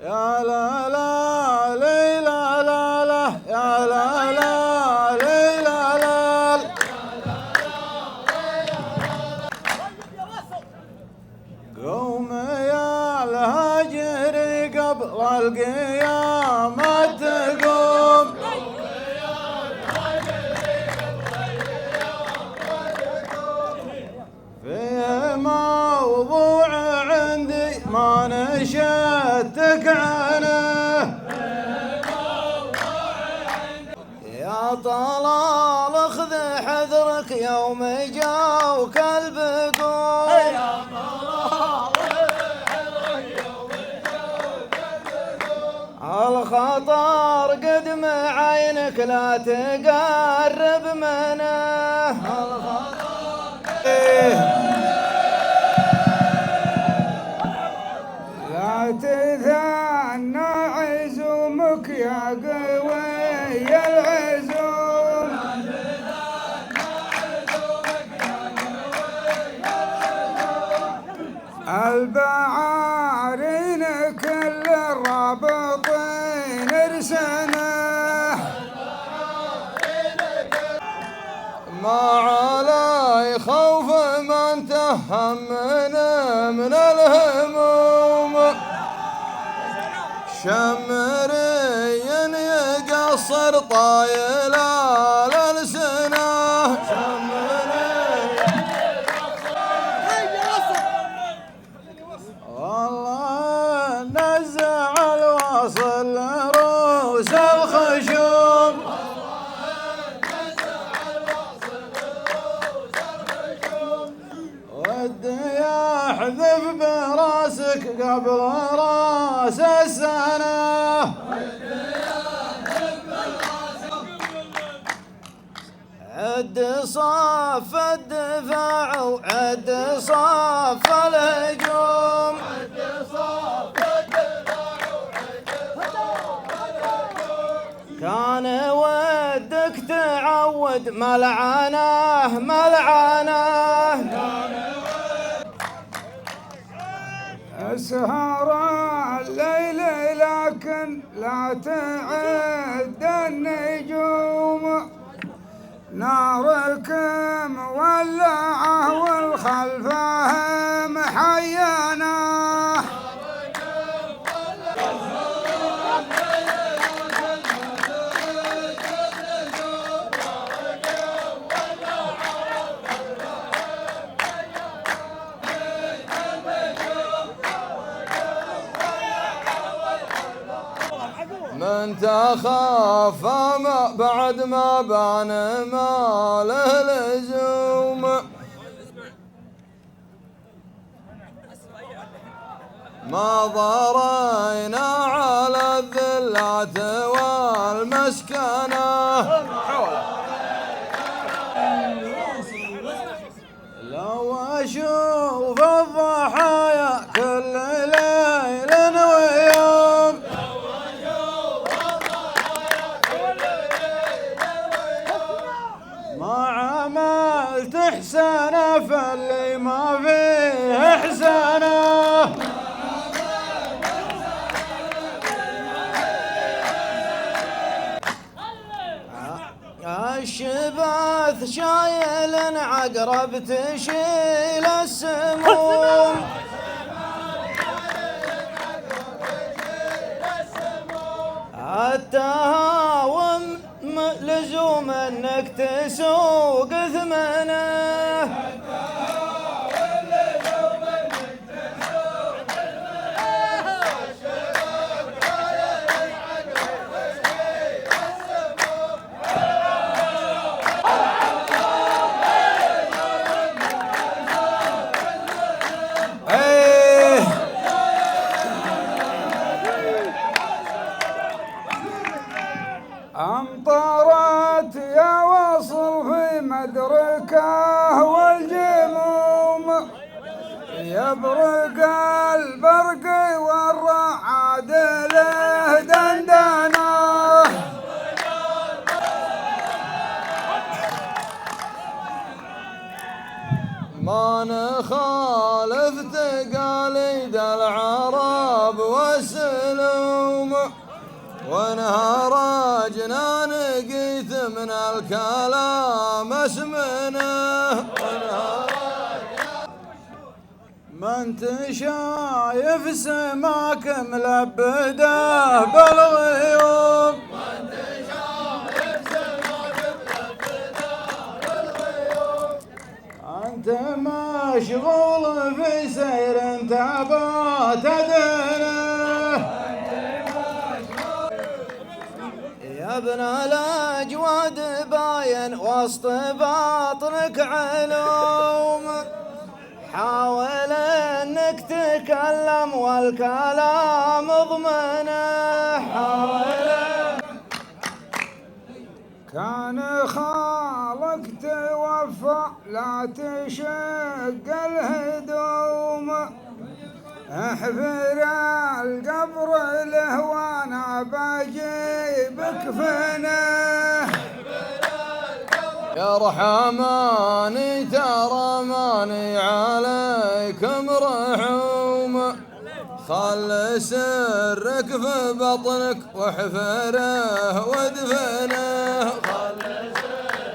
يا لا لا ليلى لا لا يا لا لا ليلى لا قوم يا الهجر قبل القيامة تقوم في موضوع عندي ما نشتك عنه يا طلال خذ حذرك يوم جاوك البقوم يا طلال حذرك يوم جاوك البقوم الخطر قدم عينك لا تقرب منه الخطر لا تثنى عزومك يا قوي العزوم البعارين كل الرابطين ارسنه ما علي خوف من تهمن من الهموم شمري يقصر طايل الألسنة والله نزع الوصل رؤوس الخشوم ودي يحذف براسك قبل راس السنة عد صف الدفاع وعد صف الهجوم كان ودك تعود ملعنه أسهر الليل لكن لا تعد النجوم ناركم مولعه والخلفه محيانه من تخاف ما بعد ما بان ما له لزوم ما ضرينا على الذلات والمسكنة لو أشوف الضحايا كل ليل ويوم ما عملت إحسانه فاللي ما فيه إحسانه الشباث شايل عقرب تشيل السموم التهاوم لزوم انك تسوق ثمنه أمطرت يا وصل في مدركه والجموم يبرق البرق والرعاد له دندنه ما نخالفت مقاليد العرب والسلوم، ونهار جنان قيت من الكلام اسمنه. ما انت شايف سماك ملبده بالغيوم، انت مشغول في سير تبات دينه. يا ابن الاجواد باين وسط باطنك علوم، حاول انك تكلم والكلام اضمنه. كان خالق توفى لا تشق الهدوم، احفر القبر له وانا بجيبك فنه. يا رحماني ترى ماني عليكم رحوم، خل سرك في بطنك واحفره وادفنه.